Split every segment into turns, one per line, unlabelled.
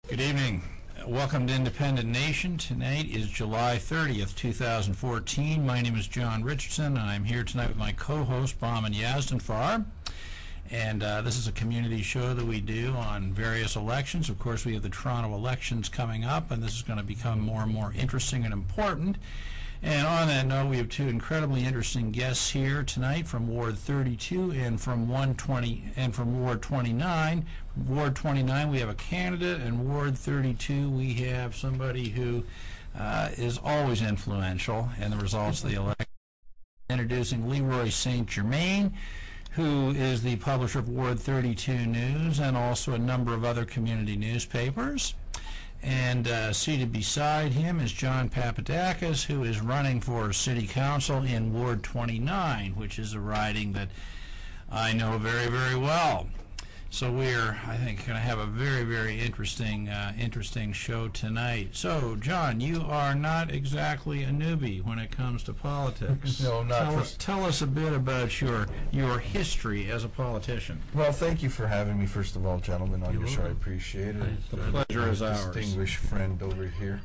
Good evening. Welcome to Independent Nation. Tonight is July 30th, 2014. My name is John Richardson, and I'm here tonight with my co-host, Bahman Yazdanfar. And this is a community show that we do on various elections. Of course, we have the Toronto elections coming up, and this is going to become more and more interesting and important. And on that note, we have two incredibly interesting guests here tonight from Ward 32 and from 120 and from Ward 29. From Ward 29, we have a candidate, and Ward 32, we have somebody who is always influential in the results of the election. Introducing LeRoy St. Germaine, who is the publisher of Ward 32 News and also a number of other community newspapers. And seated beside him is John Papadakis, who is running for City Council in Ward 29, which is a riding that I know very, very well. So we're, I think, going to have a very, very interesting show tonight. So, John, you are not exactly a newbie when it comes to politics.
No, not.
Tell us a bit about your history as a politician.
Well, thank you for having me, first of all, gentlemen, on your show. I appreciate it.
The pleasure is ours.
Distinguished friend over here.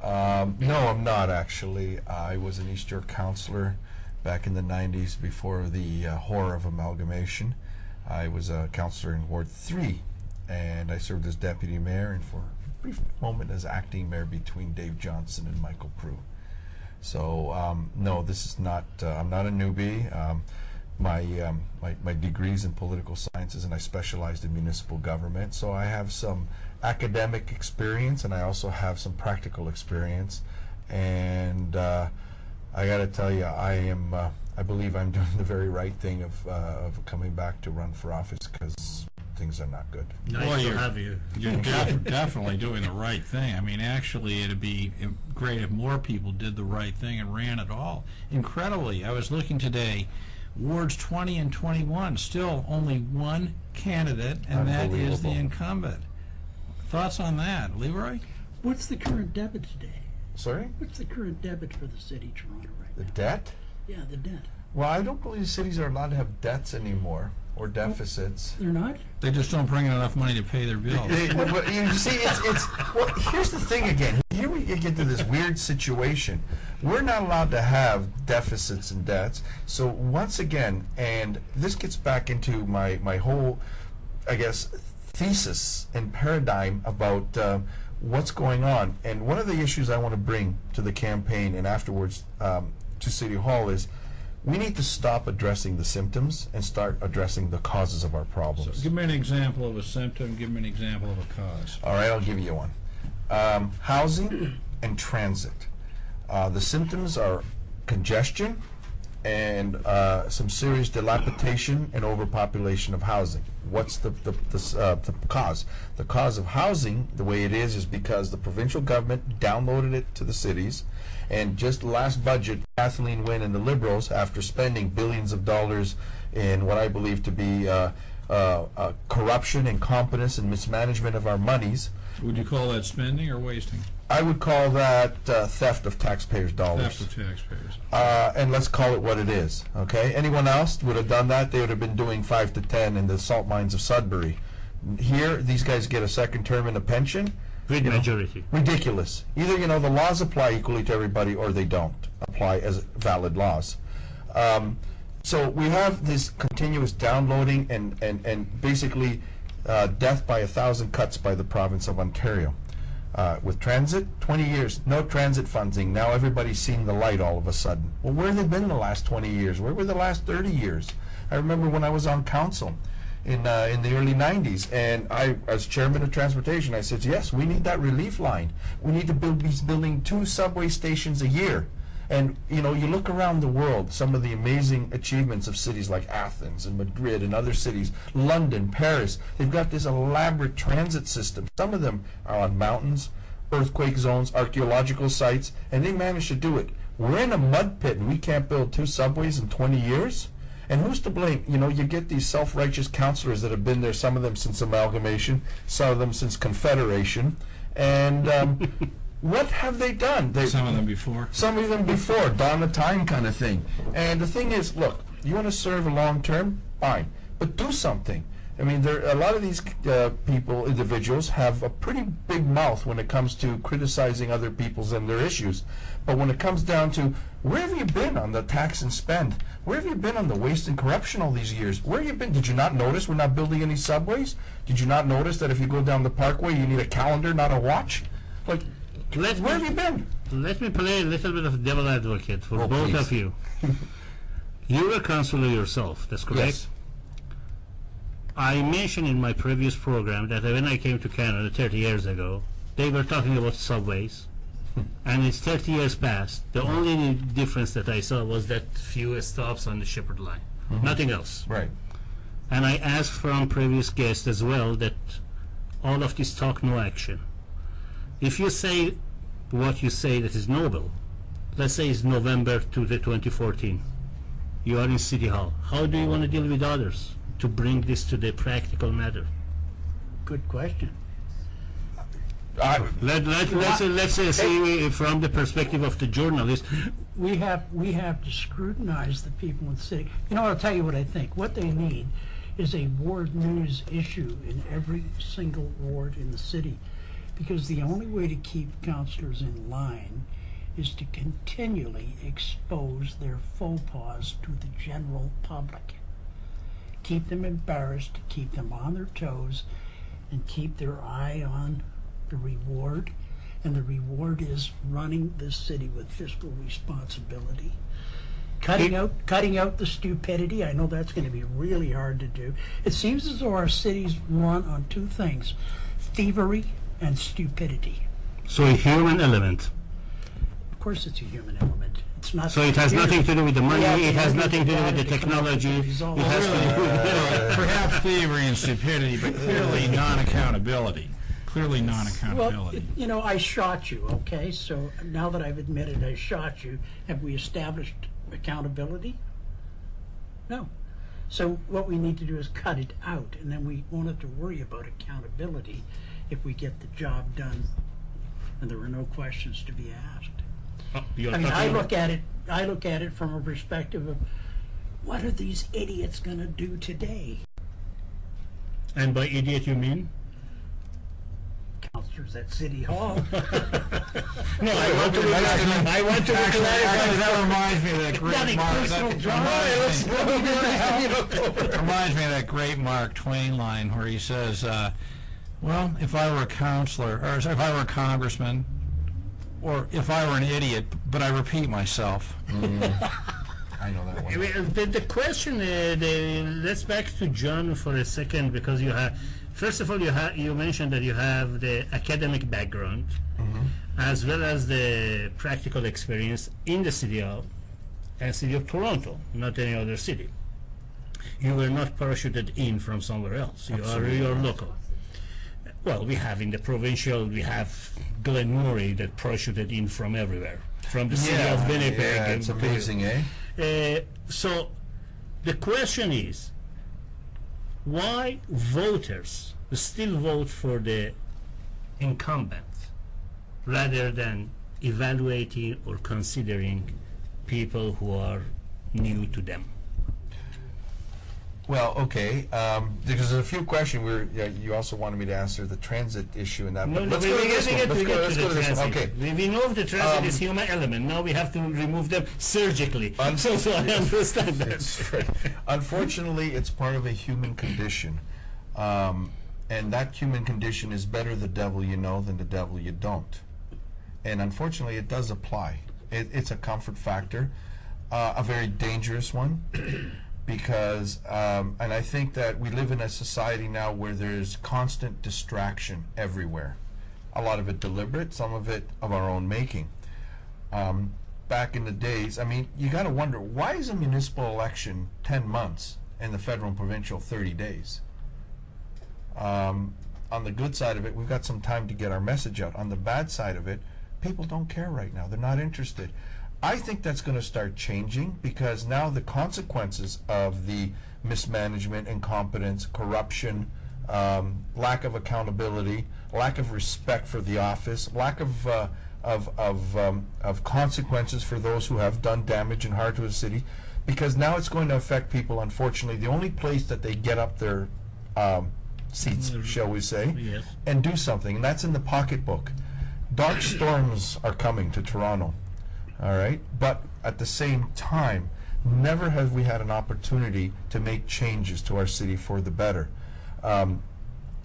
No, I'm not, actually. I was an East York councillor back in the 90s before the horror of amalgamation. I was a councillor in Ward 3, and I served as deputy mayor and for a brief moment as acting mayor between Dave Johnson and Michael Prue. So, no, this is not, I'm not a newbie. My degree's in political sciences, and I specialized in municipal government, so I have some academic experience, and I also have some practical experience. And I got to tell you, I believe I'm doing the very right thing of coming back to run for office, because things are not good.
Nice to have you. You're definitely doing the right thing. I mean, actually, it'd be great if more people did the right thing and ran at all. Incredibly, I was looking today, Wards 20 and 21, still only one candidate, and that is the incumbent. Thoughts on that, LeRoy?
What's the current debit today?
Sorry?
What's the current debit for the city of Toronto right now?
The debt?
Yeah, the debt.
Well, I don't believe cities are allowed to have debts anymore, or deficits.
They're not?
They just don't bring in enough money to pay their bills.
Well, you see, well, here's the thing again. Here we get to this weird situation. We're not allowed to have deficits and debts. So once again, and this gets back into my whole, I guess, thesis and paradigm about what's going on. And one of the issues I want to bring to the campaign and afterwards to City Hall is we need to stop addressing the symptoms and start addressing the causes of our problems.
So give me an example of a symptom, give me an example of a cause.
All right, I'll give you one. Housing and transit. The symptoms are congestion and some serious dilapidation and overpopulation of housing. What's the cause? The cause of housing, the way it is because the provincial government downloaded it to the cities, and just last budget, Kathleen Wynne and the Liberals, after spending billions of dollars in what I believe to be corruption, incompetence, and mismanagement of our monies.
Would you call that spending or wasting?
I would call that theft of taxpayers' dollars.
Theft of taxpayers.
And let's call it what it is, okay? Anyone else would have done that, they would have been doing 5 to 10 in the salt mines of Sudbury. Here, these guys get a second term and a pension.
Great majority.
Ridiculous. Either, the laws apply equally to everybody, or they don't apply as valid laws. So we have this continuous downloading and basically death by 1,000 cuts by the province of Ontario. With transit, 20 years, no transit funding. Now everybody's seeing the light all of a sudden. Well, where have they been the last 20 years? Where were the last 30 years? I remember when I was on council in the early 90s, and I, as chairman of transportation, I said, yes, we need that relief line. We need to be building 2 subway stations a year. And, you look around the world, some of the amazing achievements of cities like Athens and Madrid and other cities, London, Paris, they've got this elaborate transit system. Some of them are on mountains, earthquake zones, archaeological sites, and they managed to do it. We're in a mud pit and we can't build 2 subways in 20 years? And who's to blame? You get these self-righteous councillors that have been there, some of them since amalgamation, some of them since Confederation, and what have they done?
Some of them before.
Some of them before, dawn of time kind of thing. And the thing is, look, you want to serve a long term? Fine. But do something. I mean, a lot of these individuals have a pretty big mouth when it comes to criticizing other people's and their issues. But when it comes down to, where have you been on the tax and spend? Where have you been on the waste and corruption all these years? Where have you been? Did you not notice we're not building any subways? Did you not notice that if you go down the parkway, you need a calendar, not a watch? Like, where have you been?
Let me play a little bit of devil advocate for both
please.
of you. You're a councillor yourself, that's correct?
Yes.
I mentioned in my previous program that when I came to Canada 30 years ago, they were talking about subways, and it's 30 years past. The only difference that I saw was that few stops on the Shepherd line, nothing else.
Right.
And I asked from previous guests as well that all of this talk, no action. If you say what you say that is noble, let's say it's November to the 2014, you are in City Hall. How do you want to deal with others to bring this to the practical matter?
Good question.
Let's see from the perspective of the journalist.
We have to scrutinize the people in the city. You know, I'll tell you what I think. What they need is a ward news issue in every single ward in the city, because the only way to keep councillors in line is to continually expose their faux pas to the general public. Keep them embarrassed, keep them on their toes, and keep their eye on the reward. And the reward is running this city with fiscal responsibility. Cutting out the stupidity. I know that's going to be really hard to do. It seems as though our city's run on two things: thievery and stupidity.
So a human element.
Of course it's a human element. It's not.
So it has nothing to do with the money, it has nothing to do with the
to
technology, it has to do with
Perhaps thievery and stupidity, but clearly non-accountability. Clearly non-accountability.
Well, you know, I shot you, okay? So now that I've admitted I shot you, have we established accountability? No. So what we need to do is cut it out, and then we won't have to worry about accountability if we get the job done and there are no questions to be asked. I mean, I look at it from a perspective of, what are these idiots going to do today?
And by idiot you mean?
Councillors at City Hall.
No, I want to
Actually, that reminds me of that great
Nothing
Mark.
personal, John.
Reminds me of that great Mark Twain line where he says, well, if I were a counselor, or if I were a congressman, or if I were an idiot, but I repeat myself.
I know that one.
The question, let's back to John for a second, because you have, first of all, you mentioned that you have the academic background, as well as the practical experience in the city of Toronto, not any other city. You were not parachuted in from somewhere else. You're local. Well, we have in the provincial, we have Glen Murray that parachuted in from everywhere, from the city of Winnipeg.
Yeah, it's amazing, eh?
So the question is, why voters still vote for the incumbent rather than evaluating or considering people who are new to them?
Well, okay. There's a few questions. You also wanted me to answer the transit issue and that.
No,
But
no,
let's go to this one.
Let's go to the transit.
Okay.
We know the transit is human element. Now we have to remove them surgically. So I understand that.
That's right. Unfortunately, it's part of a human condition. And that human condition is better the devil you know than the devil you don't. And unfortunately, it does apply. It's a comfort factor, a very dangerous one. Because, and I think that we live in a society now where there's constant distraction everywhere. A lot of it deliberate, some of it of our own making. Back in the days, I mean, you got to wonder, why is a municipal election 10 months and the federal and provincial 30 days? On the good side of it, we've got some time to get our message out. On the bad side of it, people don't care right now. They're not interested. I think that's going to start changing, because now the consequences of the mismanagement, incompetence, corruption, lack of accountability, lack of respect for the office, lack of consequences for those who have done damage and harm to the city, because now it's going to affect people. Unfortunately, the only place that they get up their seats, shall we say,
Yes.
and do something. And that's in the pocketbook. Dark storms are coming to Toronto, all right? But at the same time, never have we had an opportunity to make changes to our city for the better.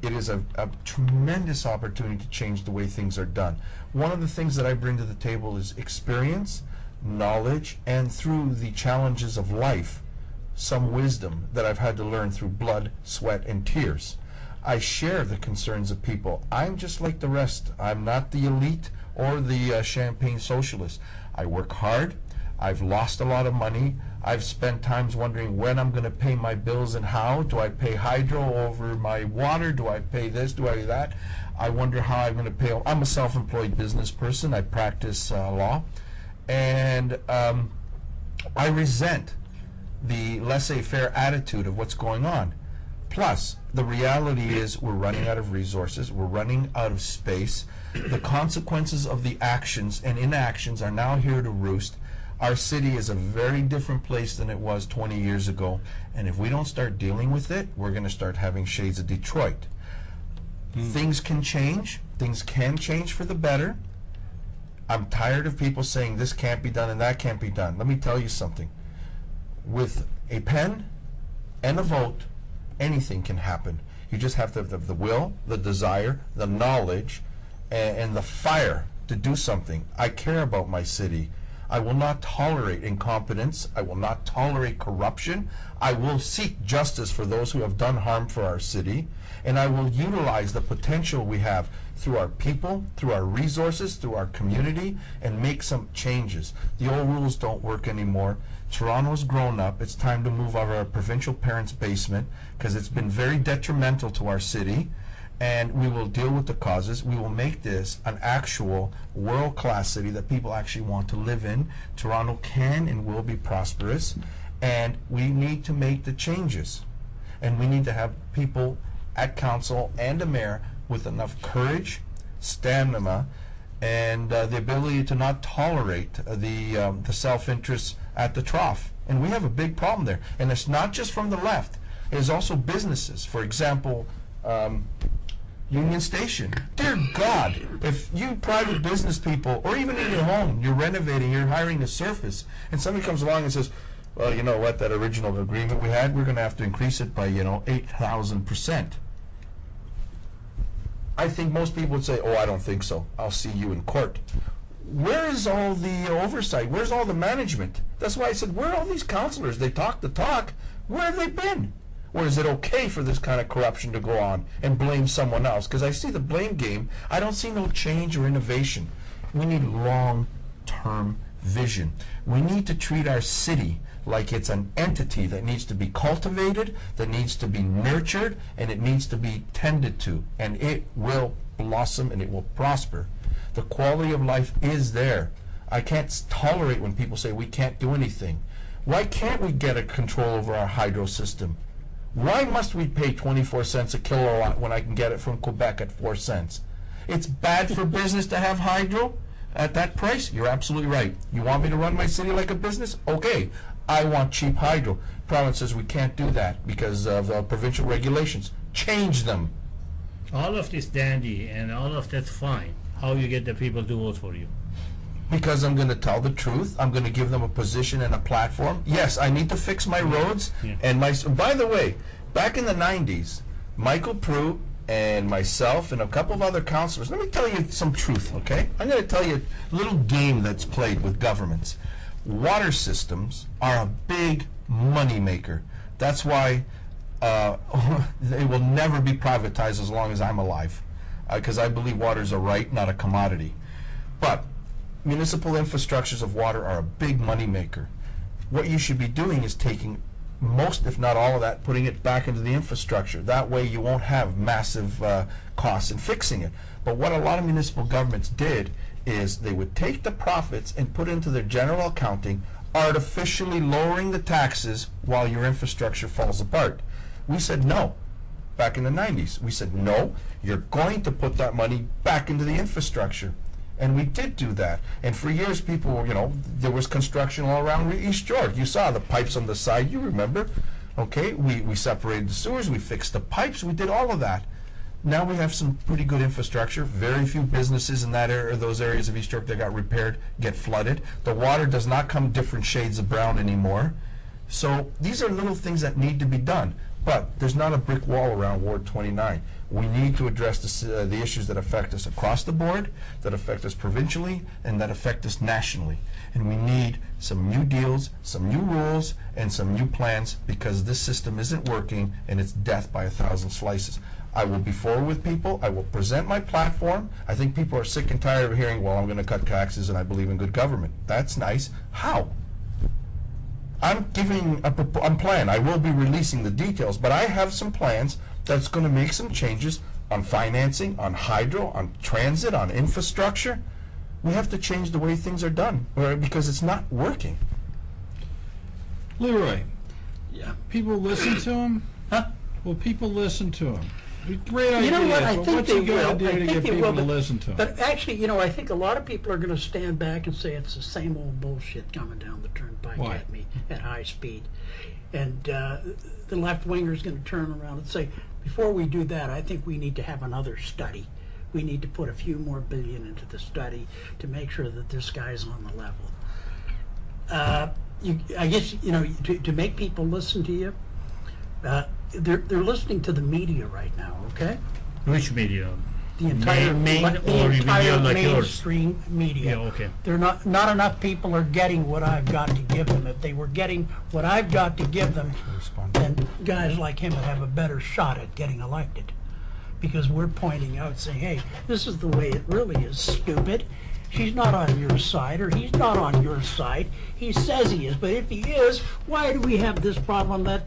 It is a tremendous opportunity to change the way things are done. One of the things that I bring to the table is experience, knowledge, and through the challenges of life, some wisdom that I've had to learn through blood, sweat, and tears. I share the concerns of people. I'm just like the rest. I'm not the elite or the champagne socialist. I work hard. I've lost a lot of money. I've spent times wondering when I'm going to pay my bills and how. Do I pay hydro over my water? Do I pay this? Do I do that? I wonder how I'm going to pay. I'm a self-employed business person. I practice law. And I resent the laissez-faire attitude of what's going on. Plus, the reality is we're running out of resources. We're running out of space. The consequences of the actions and inactions are now here to roost. Our city is a very different place than it was 20 years ago. And if we don't start dealing with it, we're going to start having shades of Detroit. Things can change. Things can change for the better. I'm tired of people saying this can't be done and that can't be done. Let me tell you something. With a pen and a vote, anything can happen. You just have to have the will, the desire, the knowledge, and the fire to do something. I care about my city. I will not tolerate incompetence. I will not tolerate corruption. I will seek justice for those who have done harm for our city. And I will utilize the potential we have through our people, through our resources, through our community, and make some changes. The old rules don't work anymore. Toronto's grown up. It's time to move out of our provincial parents' basement because it's been very detrimental to our city. And we will deal with the causes. We will make this an actual world-class city that people actually want to live in. Toronto can and will be prosperous. And we need to make the changes. And we need to have people at council and a mayor with enough courage, stamina, and the ability to not tolerate the self-interest at the trough. And we have a big problem there. And it's not just from the left. It's also businesses. For example, Union Station. Dear God, if you private business people, or even in your home, you're renovating, you're hiring a surface, and somebody comes along and says, well, you know what, that original agreement we had, we're going to have to increase it by, 8,000%. I think most people would say, oh, I don't think so. I'll see you in court. Where is all the oversight? Where's all the management? That's why I said, where are all these councillors? They talk the talk. Where have they been? Or is it okay for this kind of corruption to go on and blame someone else? Because I see the blame game. I don't see no change or innovation. We need long-term vision. We need to treat our city like it's an entity that needs to be cultivated, that needs to be nurtured, and it needs to be tended to. And it will blossom and it will prosper. The quality of life is there. I can't tolerate when people say we can't do anything. Why can't we get a control over our hydro system? Why must we pay 24 cents a kilowatt when I can get it from Quebec at 4 cents? It's bad for business to have hydro at that price? You're absolutely right. You want me to run my city like a business? Okay. I want cheap hydro. Province says we can't do that because of provincial regulations. Change them.
All of this dandy and all of that fine. How you get the people to vote for you?
Because I'm going to tell the truth. I'm going to give them a position and a platform. Yes, I need to fix my roads.
Yeah.
And by the way, back in the 90s, Michael Proulx and myself and a couple of other councillors, let me tell you some truth, okay? I'm going to tell you a little game that's played with governments. Water systems are a big money maker. That's why they will never be privatized as long as I'm alive, because I believe water is a right, not a commodity. But municipal infrastructures of water are a big money maker. What you should be doing is taking most, if not all of that, putting it back into the infrastructure. That way you won't have massive costs in fixing it. But what a lot of municipal governments did is they would take the profits and put into their general accounting, artificially lowering the taxes while your infrastructure falls apart. We said no. Back in the 90s, we said no, you're going to put that money back into the infrastructure. And we did do that. And for years, people were, there was construction all around East York. You saw the pipes on the side. You remember. Okay, we separated the sewers, we fixed the pipes, we did all of that. Now we have some pretty good infrastructure. Very few businesses in that area, those areas of East York that got repaired, get flooded. The water does not come different shades of brown anymore. So these are little things that need to be done. But there's not a brick wall around Ward 29. We need to address the issues that affect us across the board, that affect us provincially, and that affect us nationally. And we need some new deals, some new rules, and some new plans, because this system isn't working and it's death by 1,000 slices. I will be forward with people. I will present my platform. I think people are sick and tired of hearing, well, I'm going to cut taxes and I believe in good government. That's nice. How? I'm giving a plan. I will be releasing the details, but I have some plans that's going to make some changes on financing, on hydro, on transit, on infrastructure. We have to change the way things are done, because it's not working.
LeRoy,
Yeah.
people listen to him?
Huh?
Will people listen to him? Great idea.
You know what? I
but
think
what's
they
he got
will.
to do
I
to
think
get
they
people
will,
to listen to him?
But actually, I think a lot of people are going to stand back and say it's the same old bullshit coming down the turnpike
Why?
at me at high speed. And the left winger is going to turn around and say, before we do that, I think we need to have another study. We need to put a few more billion into the study to make sure that this guy's on the level. I guess, to make people listen to you, they're listening to the media right now, okay?
Which media?
The entire
Main
the
or
entire
media like yours?
mainstream media.
Yeah, okay.
They're not enough people are getting what I've got to give them. If they were getting what I've got to give them, then guys like him would have a better shot at getting elected. Because we're pointing out, saying, hey, this is the way it really is, stupid. She's not on your side, or he's not on your side. He says he is, but if he is, why do we have this problem, and that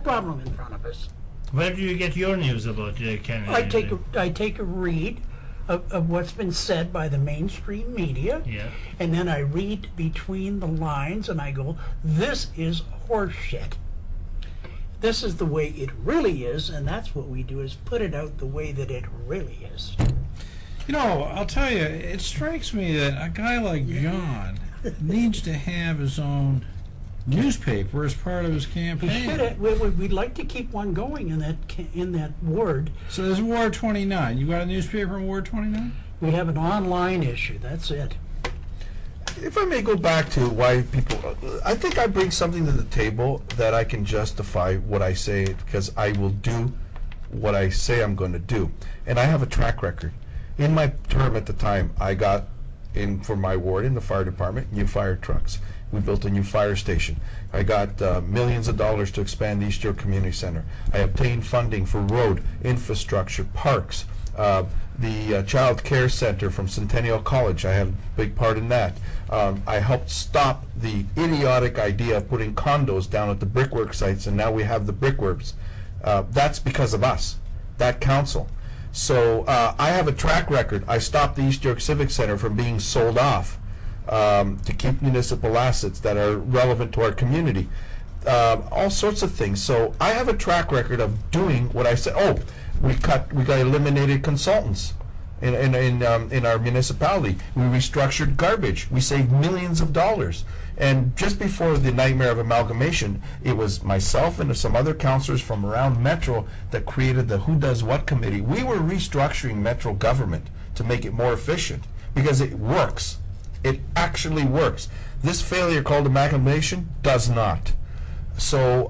problem in front of us?
Where do you get your news about Canada?
I take a read of what's been said by the mainstream media,
Yeah.
and then I read between the lines, and I go, this is horseshit. This is the way it really is, and that's what we do, is put it out the way that it really is.
I'll tell you, it strikes me that a guy like John needs to have his own newspaper as part of his campaign.
We'd like to keep one going in that ward.
So there's Ward 29. You got a newspaper in Ward 29?
We have an online issue. That's it.
If I may go back to why people, I think I bring something to the table that I can justify what I say, because I will do what I say I'm going to do. And I have a track record. In my term at the time, I got in for my ward in the fire department, new fire trucks. We built a new fire station. I got millions of dollars to expand the East York Community Center. I obtained funding for road, infrastructure, parks, the Child Care Center from Centennial College. I had a big part in that. I helped stop the idiotic idea of putting condos down at the brickwork sites, and now we have the brickworks. That's because of us, that council. So I have a track record. I stopped the East York Civic Center from being sold off to keep municipal assets that are relevant to our community. All sorts of things. So I have a track record of doing what I said. Oh, we got eliminated consultants in our municipality. We restructured garbage. We saved millions of dollars. And just before the nightmare of amalgamation, it was myself and some other councillors from around Metro that created the Who Does What committee. We were restructuring Metro government to make it more efficient, because it works. It actually works. This failure called amalgamation does not. So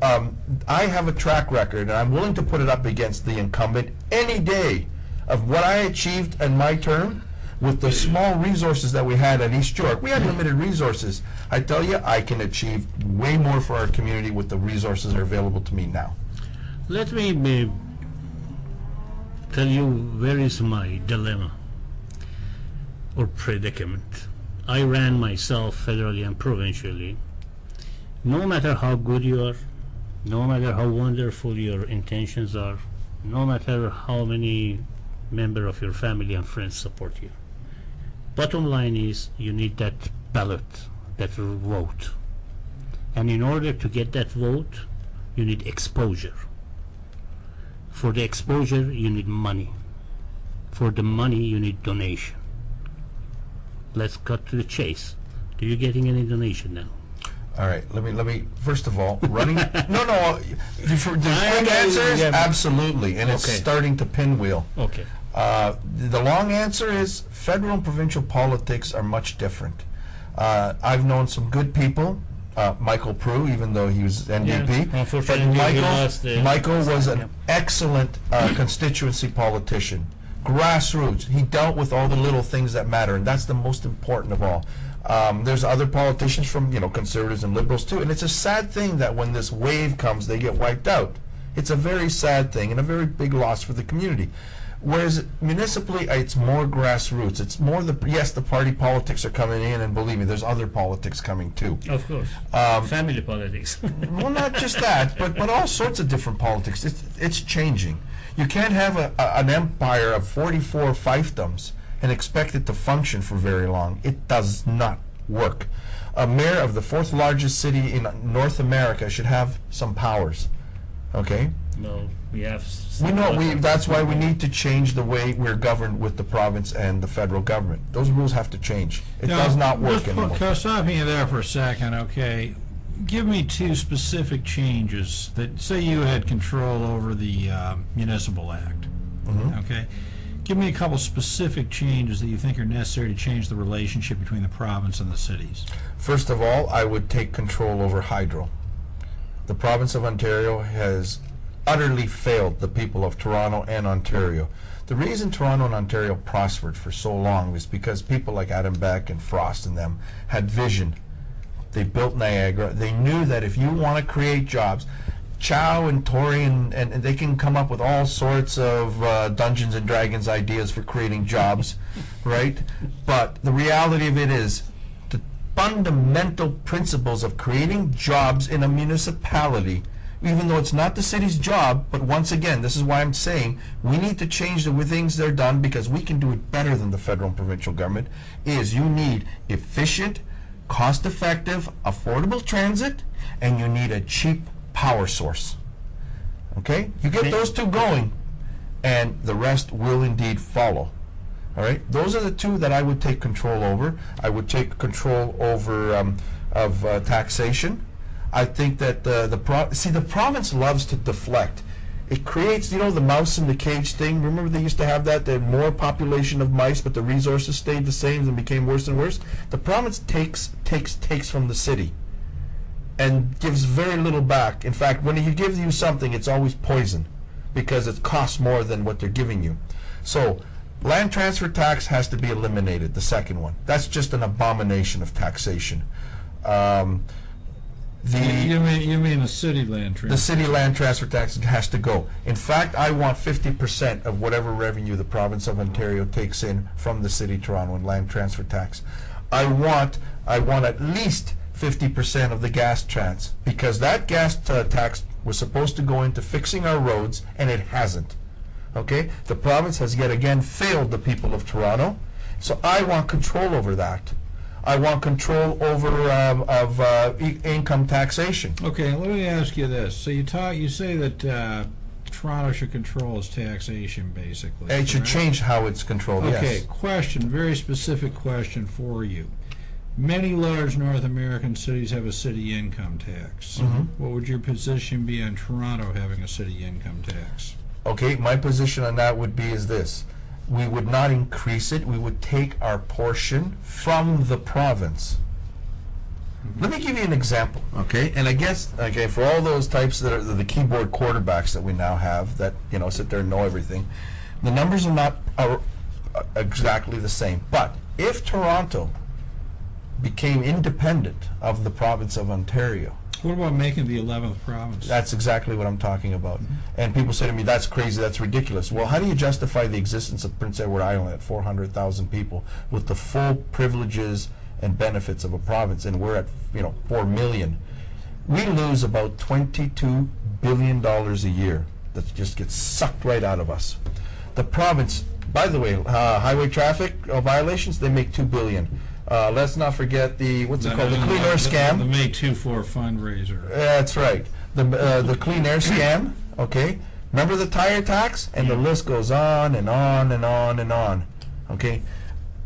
I have a track record, and I'm willing to put it up against the incumbent any day of what I achieved in my term with the small resources that we had at East York. We had limited resources. I tell you, I can achieve way more for our community with the resources that are available to me now.
Let me tell you where is my dilemma or predicament. I ran myself federally and provincially. No matter how good you are, no matter how wonderful your intentions are, no matter how many members of your family and friends support you, bottom line is you need that ballot, that vote. And in order to get that vote, you need exposure. For the exposure, you need money. For the money, you need donation. Let's cut to the chase. Are you getting any donation now?
All right, let me first of all, running, no, the quick answer is absolutely, and it's
Okay.
starting to pinwheel.
Okay.
The long answer is federal and provincial politics are much different. I've known some good people, Michael Prue, even though he was NDP,
Yeah,
but
unfortunately, he lost
Michael was an
yeah.
excellent constituency politician. Grassroots. He dealt with all the little things that matter, and that's the most important of all. There's other politicians from, conservatives and liberals too, and it's a sad thing that when this wave comes, they get wiped out. It's a very sad thing and a very big loss for the community. Whereas municipally, it's more grassroots. It's more yes, the party politics are coming in, and believe me, there's other politics coming too.
Of course. Family politics.
Well, not just that, but all sorts of different politics. It's changing. You can't have an empire of 44 fiefdoms and expect it to function for very long. It does not work. A mayor of the fourth largest city in North America should have some powers. Okay?
No, we have.
We know. That's why we need to change the way we're governed with the province and the federal government. Those rules have to change. It does not work anymore.
Stop you there for a second, okay? Give me two specific changes that, say you had control over the Municipal Act, okay? Give me a couple specific changes that you think are necessary to change the relationship between the province and the cities.
First of all, I would take control over hydro. The province of Ontario has utterly failed the people of Toronto and Ontario. The reason Toronto and Ontario prospered for so long was because people like Adam Beck and Frost and them had vision. They built Niagara. They knew that if you want to create jobs, Chow and Tory and they can come up with all sorts of Dungeons and Dragons ideas for creating jobs, right? But the reality of it is the fundamental principles of creating jobs in a municipality, even though it's not the city's job, but once again, this is why I'm saying we need to change the way things are done because we can do it better than the federal and provincial government, is you need efficient, cost-effective, affordable transit, and you need a cheap power source. Okay? You get those two going, and the rest will indeed follow. All right? Those are the two that I would take control over. I would take control over taxation. I think that the province loves to deflect. It creates, the mouse in the cage thing. Remember they used to have that? They had more population of mice, but the resources stayed the same and became worse and worse. The province takes from the city and gives very little back. In fact, when he gives you something, it's always poison because it costs more than what they're giving you. So land transfer tax has to be eliminated, the second one. That's just an abomination of taxation.
You mean the city land transfer?
The city land transfer tax has to go. In fact, I want 50% of whatever revenue the province of Ontario takes in from the city of Toronto in land transfer tax. I want at least 50% of the gas tax because that gas tax was supposed to go into fixing our roads and it hasn't. Okay? The province has yet again failed the people of Toronto, so I want control over that. I want control over income taxation.
Okay, let me ask you this. So you say that Toronto should control its taxation, basically.
It should change how it's controlled,
okay,
yes.
question, very specific question for you. Many large North American cities have a city income tax. What would your position be on Toronto having a city income tax?
Okay, my position on that would be is this. We would not increase it. We would take our portion from the province. Let me give you an example, okay? And I guess, okay, for all those types that are the keyboard quarterbacks that we now have that, sit there and know everything, the numbers are not exactly the same. But if Toronto became independent of the province of Ontario,
what about making the 11th province?
that's exactly what I'm talking about. And people say to me, that's crazy, that's ridiculous. Well, how do you justify the existence of Prince Edward Island at 400,000 people with the full privileges and benefits of a province, and we're at 4 million? We lose about $22 billion a year that just gets sucked right out of us. The province, by the way, highway traffic violations, they make $2 billion. Let's not forget the Clean Air scam.
The May 24 fundraiser.
That's right. The Clean Air scam. Okay. Remember the tire tax, and the list goes on and on and on and on. Okay.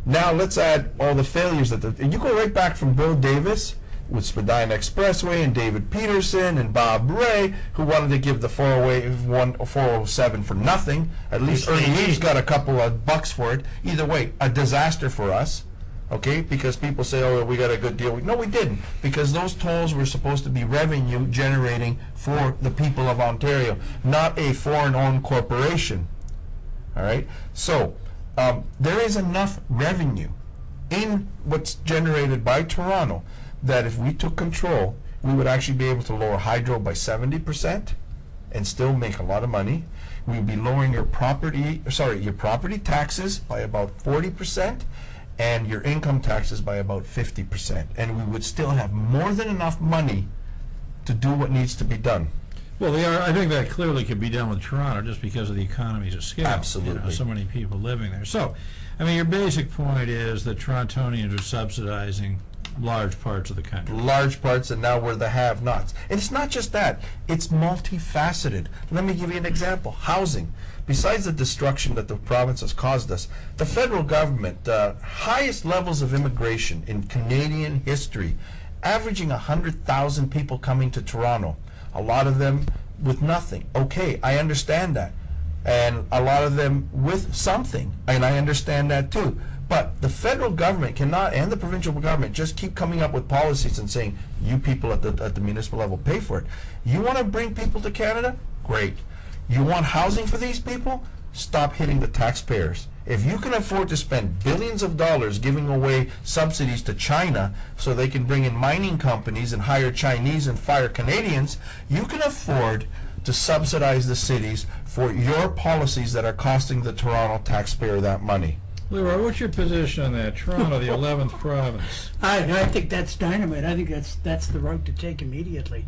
Now let's add all the failures that you go right back from Bill Davis with Spadina Expressway and David Peterson and Bob Ray, who wanted to give the 407 for nothing. At least Ernie Reeves got a couple of bucks for it. Either way, a disaster for us. Okay, because people say, oh, we got a good deal. No, we didn't, because those tolls were supposed to be revenue generating for the people of Ontario, not a foreign-owned corporation. All right, so there is enough revenue in what's generated by Toronto that if we took control, we would actually be able to lower hydro by 70% and still make a lot of money. We'd be lowering your property taxes by about 40%. And your income taxes by about 50%. And we would still have more than enough money to do what needs to be done.
Well, I think that clearly could be done with Toronto just because of the economies of scale.
Absolutely.
You know, so many people living there. So, I mean, your basic point is that Torontonians are subsidizing large parts of the country.
Large parts, and now we're the have-nots. And it's not just that. It's multifaceted. Let me give you an example. Housing. Besides the destruction that the province has caused us, the federal government, highest levels of immigration in Canadian history, averaging 100,000 people coming to Toronto, a lot of them with nothing. Okay, I understand that. And a lot of them with something, and I understand that too. But the federal government cannot, and the provincial government, just keep coming up with policies and saying, you people at the municipal level pay for it. You want to bring people to Canada? Great. You want housing for these people? Stop hitting the taxpayers. If you can afford to spend billions of dollars giving away subsidies to China so they can bring in mining companies and hire Chinese and fire Canadians, you can afford to subsidize the cities for your policies that are costing the Toronto taxpayer that money.
LeRoy, what's your position on that? Toronto, the 11th province.
I think that's dynamite. I think that's the route to take immediately.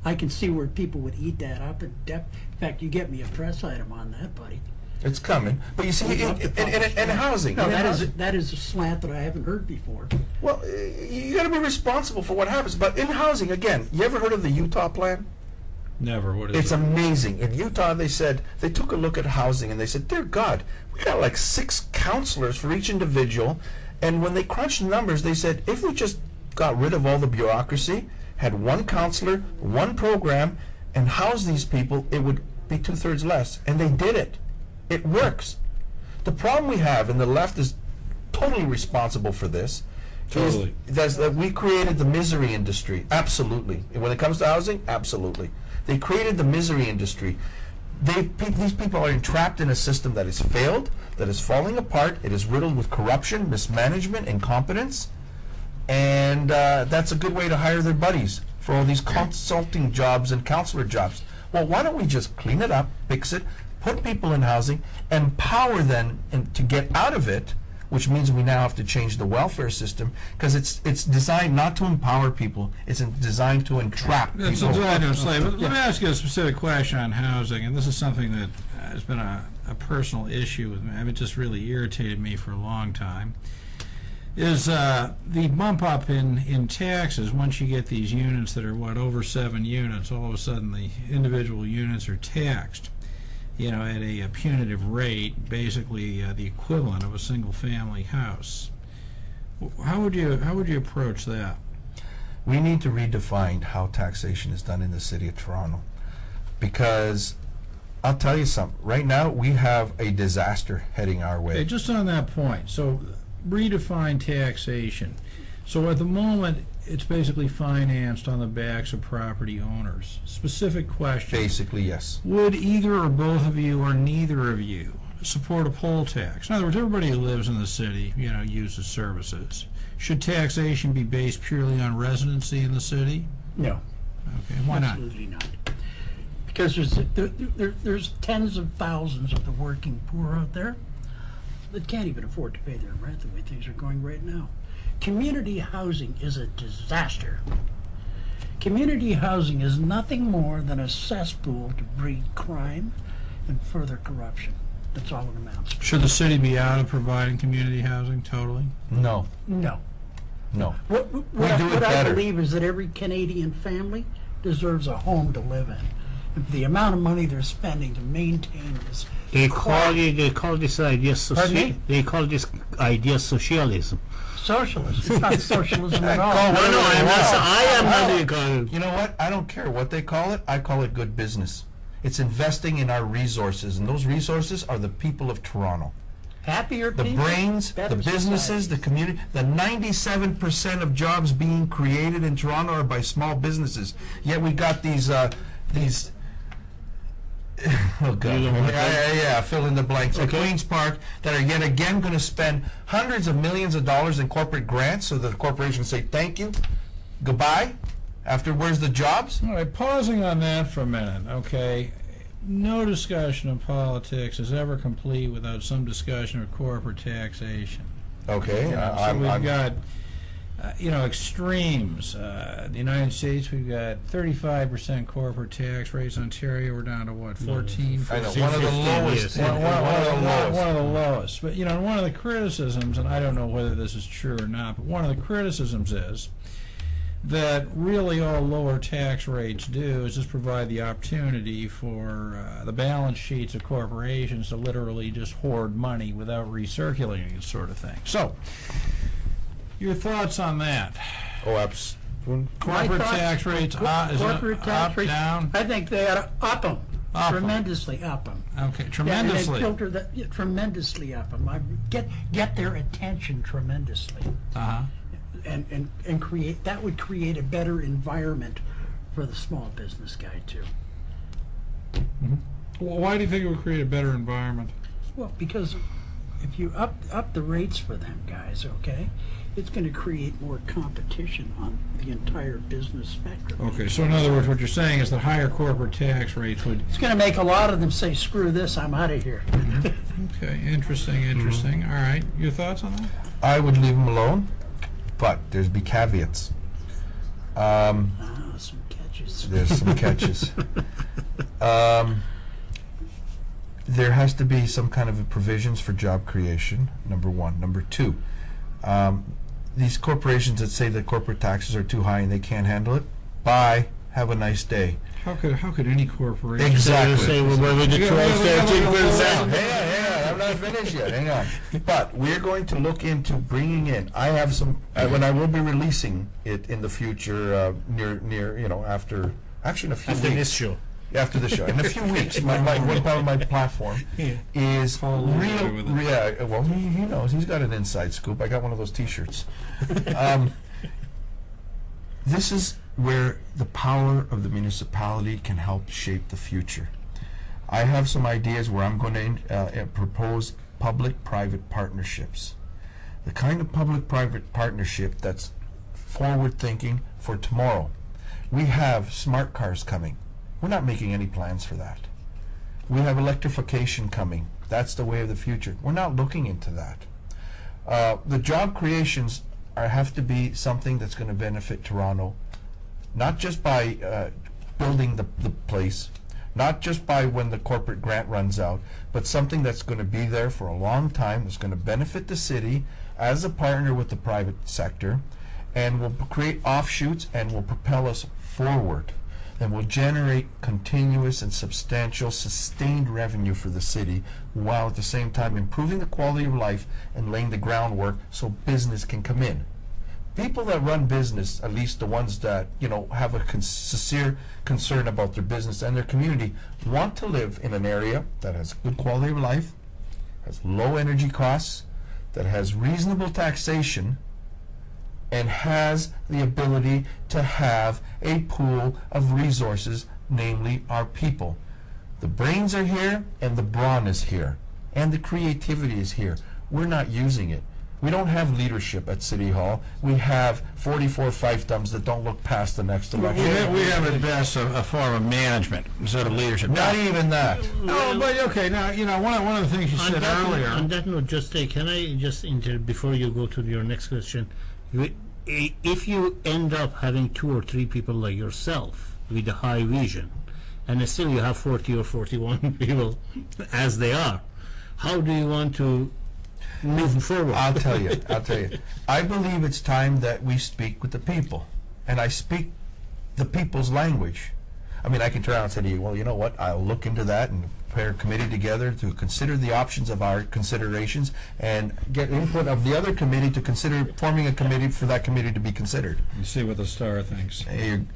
I can see where people would eat that up in depth. In fact, you get me a press item on that, buddy.
It's coming. But you see, and housing.
No, that is a slant that I haven't heard before.
Well, you got to be responsible for what happens. But in housing, again, you ever heard of the Utah plan?
Never. What is it?
It's amazing. In Utah, they took a look at housing and they said, dear God, we got like 6 counselors for each individual. And when they crunched the numbers, they said, if we just got rid of all the bureaucracy, had 1 counselor, 1 program, and housed these people, it would be 2/3 less. And they did it. It works. The problem we have, and the left is totally responsible for this,
Totally.
is that we created the misery industry. Absolutely. And when it comes to housing, absolutely. They created the misery industry. These people are entrapped in a system that has failed, that is falling apart. It is riddled with corruption, mismanagement, incompetence. And that's a good way to hire their buddies for all these consulting jobs and counselor jobs. Well, why don't we just clean it up, fix it, put people in housing, empower them to get out of it, which means we now have to change the welfare system, because it's designed not to empower people, it's designed to entrap people.
It's designed to enslave. But let me ask you a specific question on housing, and this is something that has been a personal issue with me. I mean, it just really irritated me for a long time. Is the bump up in taxes once you get these units that are, over 7 units, all of a sudden the individual units are taxed, at a punitive rate, basically the equivalent of a single-family house. How would you approach that?
We need to redefine how taxation is done in the city of Toronto, because I'll tell you something. Right now, we have a disaster heading our way.
Okay, just on that point, so redefine taxation. So at the moment, it's basically financed on the backs of property owners. Specific question.
Basically, yes.
Would either or both of you or neither of you support a poll tax? In other words, everybody who lives in the city, uses services. Should taxation be based purely on residency in the city?
No.
Okay, why not?
Absolutely not. Because there's tens of thousands of the working poor out there that can't even afford to pay their rent the way things are going right now. Community housing is a disaster. Community housing is nothing more than a cesspool to breed crime and further corruption. That's all it amounts to.
Should the city be out of providing community housing totally?
No.
No.
No.
What I believe is that every Canadian family deserves a home to live in. the amount of money they're spending to maintain this.
They call this idea
Pardon me?
They call this idea socialism.
Socialist. It's not socialism at all.
Call whatever they want.
I am not economist.
You know what? I don't care what they call it. I call it good business. It's investing in our resources, and those resources are the people of Toronto.
Happier
The
people,
brains,
better
the businesses,
society.
the community. The 97% of jobs being created in Toronto are by small businesses. Yet we got these oh God, yeah, fill in the blanks at Queen's Park that are yet again going to spend hundreds of millions of dollars in corporate grants so that the corporation say thank you, goodbye. After, where's the jobs?
All right, pausing on that for a minute, okay. No discussion of politics is ever complete without some discussion of corporate taxation.
Okay,
So we've got, extremes. The United States, we've got 35% corporate tax rates. Ontario, we're down to what, 14?
I know, one of the lowest.
One
One
of the lowest. But, one of the criticisms, and I don't know whether this is true or not, but one of the criticisms is that really all lower tax rates do is just provide the opportunity for the balance sheets of corporations to literally just hoard money without recirculating it, sort of thing. So, your thoughts on that?
Oh, absolutely.
Corporate tax rates,
Corporate tax
up,
rates,
down?
I think they ought to up them.
Up 'em.
Tremendously up them.
Okay,
Yeah,
tremendously.
and filter that, tremendously up them. Get their attention tremendously.
Uh-huh.
And create, that would create a better environment for the small business guy too.
Well, why do you think it would create a better environment?
Well, because if you up the rates for them guys, okay, it's going to create more competition on the entire business spectrum.
Okay, so in other words, what you're saying is that higher corporate tax rates would...
It's going to make a lot of them say, screw this, I'm out of here.
Okay, interesting. All right, your thoughts on that?
I would leave them alone, but there's be caveats.
Some catches.
There's some catches. There has to be some kind of provisions for job creation, number one. Number two, these corporations that say that corporate taxes are too high and they can't handle it, bye, have a nice day.
How could any corporation...
Exactly.
Say we're with the 12-13%.
Hang on, I'm not finished yet, hang on. But we're going to look into bringing in, I have some, when I will be releasing it in the future, near, after, actually in a few weeks.
After this show.
After the show. In a few weeks, one part of my platform is well, he knows. He's got an inside scoop. I got one of those T-shirts. This is where the power of the municipality can help shape the future. I have some ideas where I'm going to propose public-private partnerships. The kind of public-private partnership that's forward-thinking for tomorrow. We have smart cars coming. We're not making any plans for that. We have electrification coming. That's the way of the future. We're not looking into that. The job creations have to be something that's going to benefit Toronto, not just by building the place, not just by when the corporate grant runs out, but something that's going to be there for a long time, that's going to benefit the city as a partner with the private sector, and will create offshoots and will propel us forward. And will generate continuous and substantial, sustained revenue for the city, while at the same time improving the quality of life and laying the groundwork so business can come in. People that run business, at least the ones that have a sincere concern about their business and their community, want to live in an area that has good quality of life, has low energy costs, that has reasonable taxation, and has the ability to have a pool of resources, namely our people. The brains are here, and the brawn is here, and the creativity is here. We're not using it. We don't have leadership at City Hall. We have 44 fiefdoms that don't look past the next election.
We have at best a form of management instead of leadership.
Not even that.
Oh, but okay, now, one of the things you said earlier...
On that note, can I just before you go to your next question? If you end up having 2 or 3 people like yourself with a high vision, and still you have 40 or 41 people as they are, how do you want to move forward?
I'll tell you. I believe it's time that we speak with the people, and I speak the people's language. I mean, I can turn around and say to you, well, you know what, I'll look into that and prepare a committee together to consider the options of our considerations and get input of the other committee to consider forming a committee for that committee to be considered.
You see what the star thinks.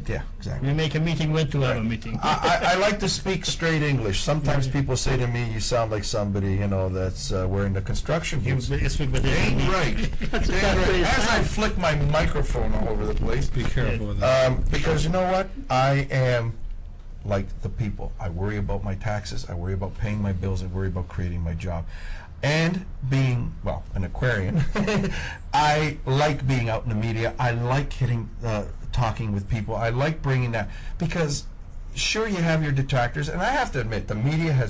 Yeah, exactly.
We make a meeting when to have a meeting.
I like to speak straight English. Sometimes people say to me, you sound like somebody, you know, that's wearing the construction boots. Ain't right. As I flick my microphone all over the place.
Be careful with that.
Because you know what? I am like the people. I worry about my taxes. I worry about paying my bills. I worry about creating my job. And being, well, an Aquarian, I like being out in the media. I like talking with people. I like bringing that, because sure, you have your detractors, and I have to admit, the media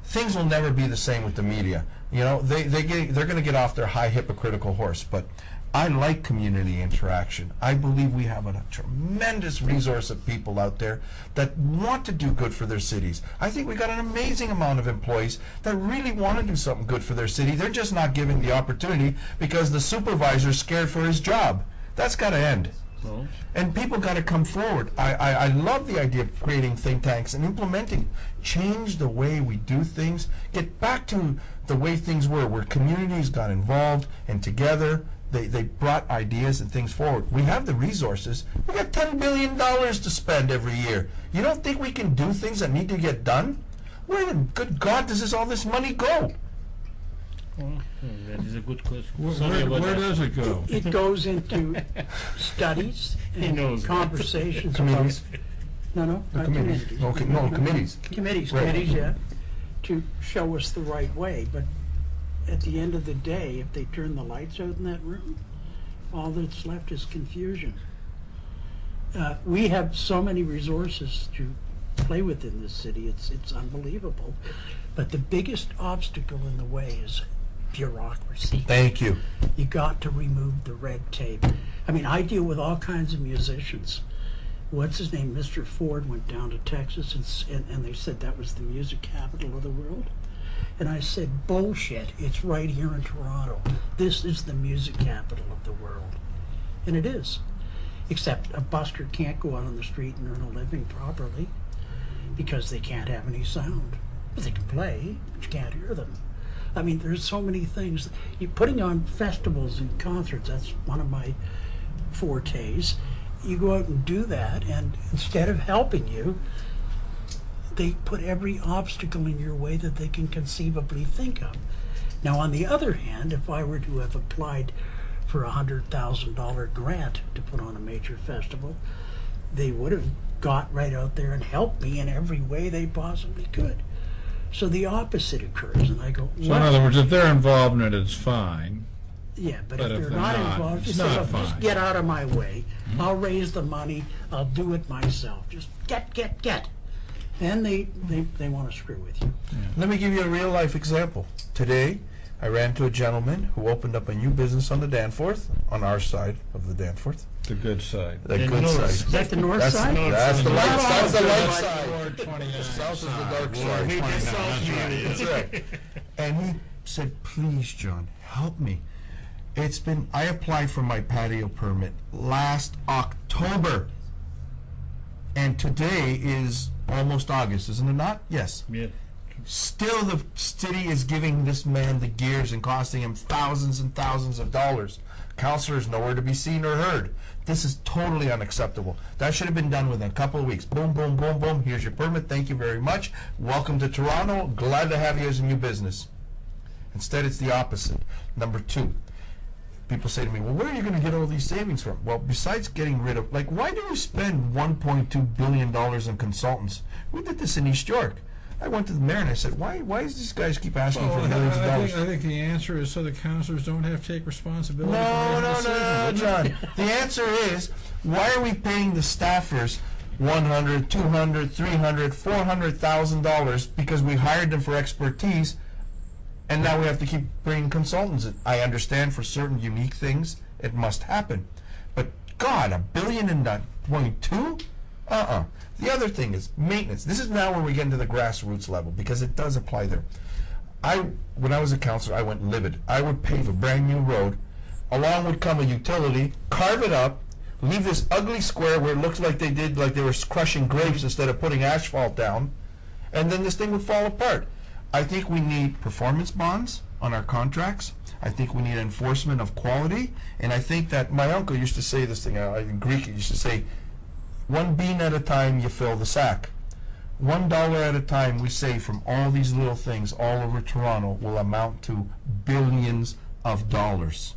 things will never be the same with the media. You know, they're going to get off their high hypocritical horse, but I like community interaction. I believe we have a tremendous resource of people out there that want to do good for their cities. I think we got an amazing amount of employees that really want to do something good for their city. They're just not given the opportunity because the supervisor's scared for his job. That's got to end.
Well,
And people got to come forward. I love the idea of creating think tanks and implementing, change the way we do things, get back to the way things were, where communities got involved and together they brought ideas and things forward. We have the resources. We got $10 billion to spend every year. You don't think we can do things that need to get done? Where the good God does all this money go?
that is a good question.
Where does it go?
It goes into studies
He knows
and
that.
conversations
Committees.
about, no, not
Committees.
committees.
Okay, no, committees.
Committees,
Right.
yeah, to show us the right way. But at the end of the day, if they turn the lights out in that room, all that's left is confusion. We have so many resources to play with in this city. It's unbelievable. But the biggest obstacle in the way is bureaucracy.
Thank you.
You got to remove the red tape. I mean, I deal with all kinds of musicians. What's his name? Mr. Ford went down to Texas and they said that was the music capital of the world. And I said, bullshit, it's right here in Toronto. This is the music capital of the world. And it is. Except a busker can't go out on the street and earn a living properly because they can't have any sound. But they can play, but you can't hear them. I mean, there's so many things. You're putting on festivals and concerts, that's one of my fortes. You go out and do that, and instead of helping you, they put every obstacle in your way that they can conceivably think of. Now, on the other hand, if I were to have applied for a $100,000 grant to put on a major festival, they would have got right out there and helped me in every way they possibly could. So the opposite occurs, and I go,
So in
"What?"
other words, if they're involved in it, it's fine.
Yeah, but
But
if
if
they're
they're
not
not,
involved,
it's
just say,
not
"Look, just
fine."
get out of my way. I'll raise the money. I'll do it myself. Just get. Then they want to screw with you.
Let me give you a real life example. Today, I ran into a gentleman who opened up a new business on the Danforth, on our side of the Danforth.
The good side.
The
The
good
north.
side.
Is that the north
That's,
side?
that's the light.
Not all
That's the
of
light
it.
side.
Ward 29
South is the
side.
dark
Ward
side.
29,
That's
that's right.
That's right. And he said, "Please, John, help me. I applied for my patio permit last October, and today is almost August, isn't it not? Yes.
Yeah.
Still, the city is giving this man the gears and costing him thousands and thousands of dollars. Councillor is nowhere to be seen or heard. This is totally unacceptable. That should have been done within a couple of weeks. Boom, boom, boom, boom. Here's your permit. Thank you very much. Welcome to Toronto. Glad to have you as a new business. Instead, it's the opposite. Number two, people say to me, well, where are you going to get all these savings from? Well, besides getting rid of, why do we spend $1.2 billion on consultants? We did this in East York. I went to the mayor and I said, why does these guys keep asking for millions of dollars?
I think the answer is so the councillors don't have to take responsibility for
No,
making decisions.
John. The answer is, why are we paying the staffers $100,000, $200,000, $300,000, $400,000 because we hired them for expertise, and now we have to keep bringing consultants in? I understand for certain unique things it must happen, but God, $1.2 billion? The other thing is maintenance. This is now where we get into the grassroots level, because it does apply there. When I was a councillor, I went livid. I would pave a brand new road. Along would come a utility, carve it up, leave this ugly square where it looks like they were crushing grapes instead of putting asphalt down, and then this thing would fall apart. I think we need performance bonds on our contracts. I think we need enforcement of quality, and I think that my uncle used to say this thing, in Greek he used to say, one bean at a time you fill the sack. $1 at a time we save from all these little things all over Toronto will amount to billions of dollars.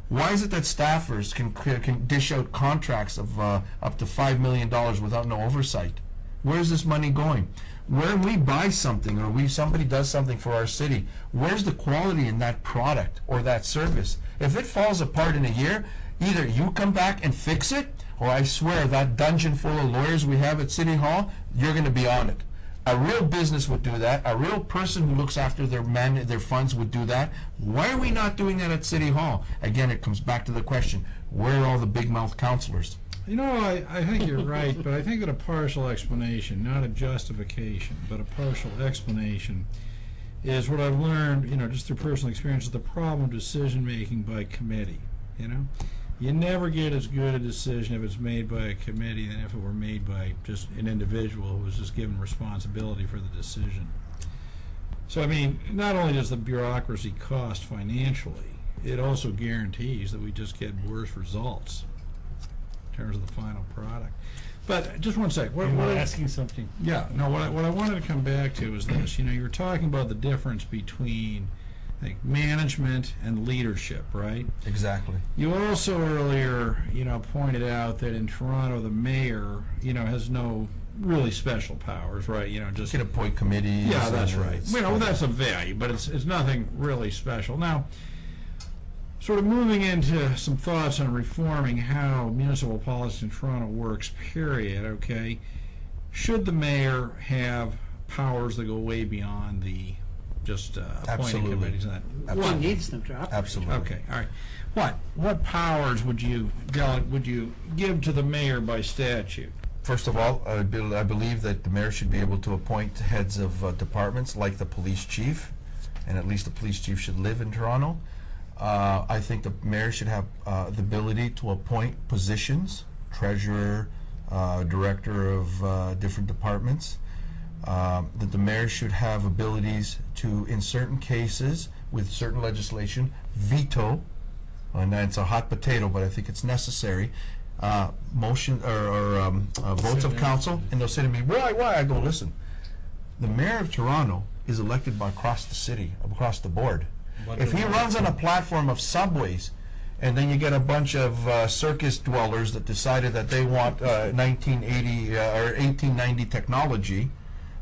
Why is it that staffers can dish out contracts of up to $5 million without no oversight? Where's this money going? When we buy something or somebody does something for our city, where's the quality in that product or that service? If it falls apart in a year, either you come back and fix it, or I swear that dungeon full of lawyers we have at City Hall, you're going to be on it. A real business would do that. A real person who looks after their funds would do that. Why are we not doing that at City Hall? Again, it comes back to the question, where are all the big mouth councillors?
You know, I think you're right, but I think that a partial explanation, not a justification, but a partial explanation is what I've learned, you know, just through personal experience, is the problem of decision making by committee, you know? You never get as good a decision if it's made by a committee than if it were made by just an individual who was just given responsibility for the decision. So, I mean, not only does the bureaucracy cost financially, it also guarantees that we just get worse results in terms of the final product. But just one sec.
What asking something?
Yeah, no, what I wanted to come back to is this. You know, you were talking about the difference between, I think, management and leadership, right?
Exactly.
You also earlier, you know, pointed out that in Toronto, the mayor, you know, has no really special powers, right? You know, just
can appoint committees.
Yeah, that's right. You know, that's a value, but it's nothing really special. Now, sort of moving into some thoughts on reforming how municipal policy in Toronto works, period, okay? Should the mayor have powers that go way beyond the just appointing committees and that?
He needs them to operate.
Absolutely.
Okay, all right. What powers would you give to the mayor by statute?
First of all, I believe that the mayor should be able to appoint heads of departments like the police chief, and at least the police chief should live in Toronto. I think the mayor should have the ability to appoint positions, treasurer, director of different departments. That the mayor should have abilities to, in certain cases, with certain legislation, veto, and it's a hot potato, but I think it's necessary, motion or votes of council, and they'll say to me, why? I go, listen, the mayor of Toronto is elected by across the city, across the board. If he runs on a platform of subways, and then you get a bunch of circus dwellers that decided that they want 1980 or 1890 technology,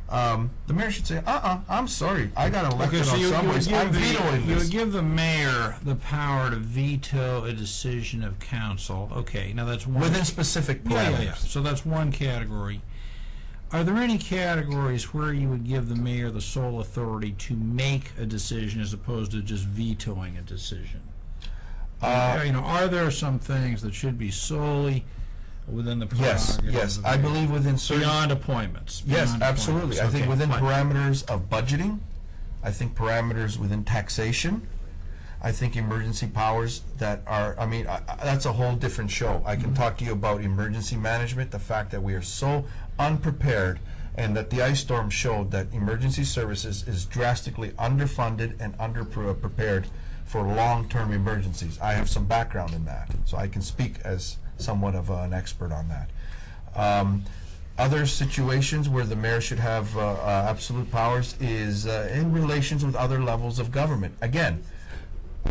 the mayor should say, I'm sorry, I got elected on subways, I'm vetoing this.
You would give the mayor the power to veto a decision of council. Okay, now that's one.
Within specific parameters.
Yeah. So that's one category. Are there any categories where you would give the mayor the sole authority to make a decision as opposed to just vetoing a decision? You know, are there some things that should be solely within the prerogative?
Yes, I believe within certain...
Beyond appointments.
Yes, absolutely. I think
Okay,
within
fine.
parameters of budgeting, I think parameters within taxation, I think emergency powers that are, I mean, that's a whole different show. I can talk to you about emergency management, the fact that we are so unprepared, and that the ice storm showed that emergency services is drastically underfunded and underprepared for long-term emergencies. I have some background in that, so I can speak as somewhat of an expert on that. Other situations where the mayor should have absolute powers is in relations with other levels of government. Again,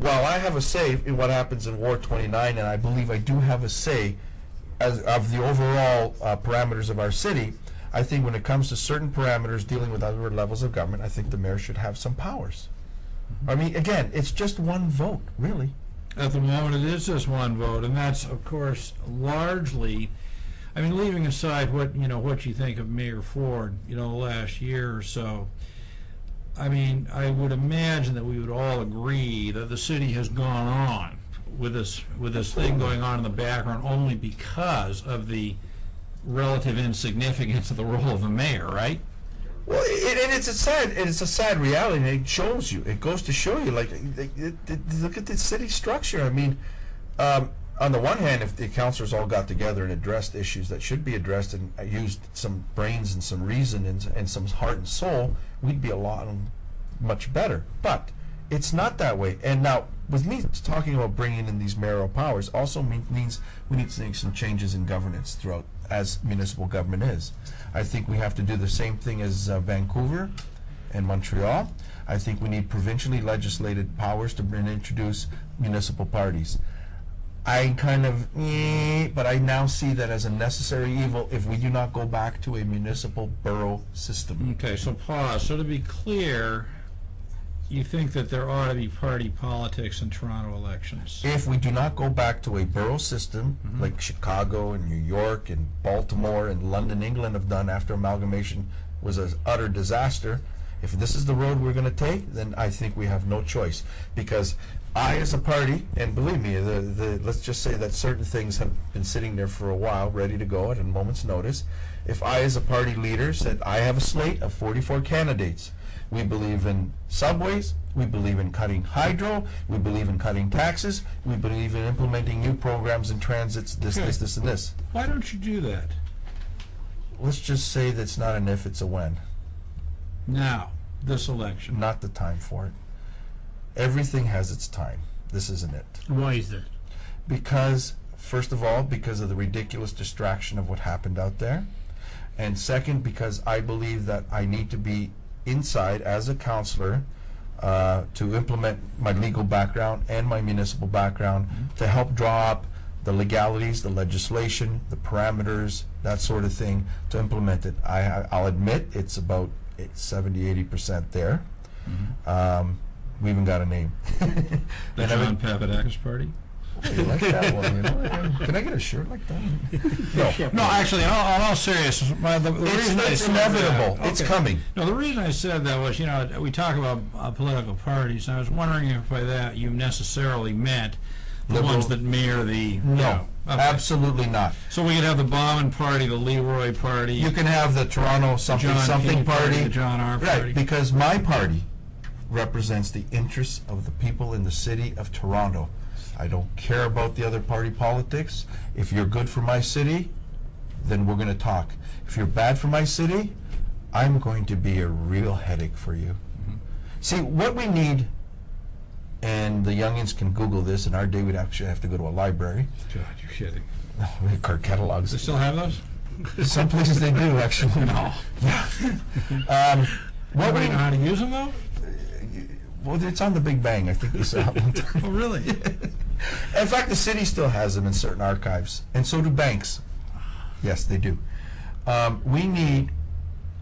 while I have a say in what happens in Ward 29, and I believe I do have a say as of the overall parameters of our city, I think when it comes to certain parameters dealing with other levels of government, I think the mayor should have some powers. I mean, again, it's just one vote, really.
At the moment, it is just one vote, and that's, of course, largely, I mean, leaving aside what you think of Mayor Ford, the last year or so. I mean, I would imagine that we would all agree that the city has gone on with this thing going on in the background only because of the relative insignificance of the role of the mayor, right?
Well, it's a sad reality, and it shows you. It goes to show you, look at the city structure. I mean, on the one hand, if the councillors all got together and addressed issues that should be addressed and used some brains and some reason and some heart and soul, we'd be a lot much better. But it's not that way. And now, with me talking about bringing in these mayoral powers also means we need to make some changes in governance throughout, as municipal government is. I think we have to do the same thing as Vancouver and Montreal. I think we need provincially legislated powers to introduce municipal parties. I kind of, but I now see that as a necessary evil if we do not go back to a municipal borough system.
Okay, so pause. So to be clear, you think that there ought to be party politics in Toronto elections?
If we do not go back to a borough system like Chicago and New York and Baltimore and London, England have done after amalgamation was an utter disaster, if this is the road we're going to take, then I think we have no choice. Because I, as a party, and believe me, let's just say that certain things have been sitting there for a while, ready to go at a moment's notice. If I, as a party leader, said I have a slate of 44 candidates, we believe in subways, we believe in cutting hydro, we believe in cutting taxes, we believe in implementing new programs in transits, this, this, and this.
Why don't you do that?
Let's just say that it's not an if, it's a when.
Now, this election.
Not the time for it. Everything has its time. This isn't it.
Why is that?
Because, first of all, because of the ridiculous distraction of what happened out there. And second, because I believe that I need to be inside as a councillor to implement my legal background and my municipal background to help draw up the legalities, the legislation, the parameters, that sort of thing, to implement it. I'll admit it's about 70–80% there. We even got a name.
The John Papadakis party?
Oh, you like that one, you know? Can I get a shirt like that?
No, actually, in all seriousness, the reason I
it's
said
inevitable.
that,
It's coming.
No, the reason I said that was, we talk about political parties, and I was wondering if by that you necessarily meant the
Liberal.
ones that mirror the...
No,
Okay.
absolutely not.
So we could have the Bauman party, the LeRoy party.
You can have the Toronto something
John
something
King
party.
the John R.
Right,
party.
because my party represents the interests of the people in the city of Toronto. I don't care about the other party politics. If you're good for my city, then we're going to talk. If you're bad for my city, I'm going to be a real headache for you. See, what we need, and the youngins can Google this, in our day we'd actually have to go to a library.
God, you're kidding.
We have card catalogs.
They still have those?
Some places they do, actually.
No.
Yeah. What
Nobody
we
know how to use them, though?
Well, it's on the Big Bang. I think they saw it one time.
Oh, really?
In fact, the city still has them in certain archives, and so do banks. Yes, they do. We need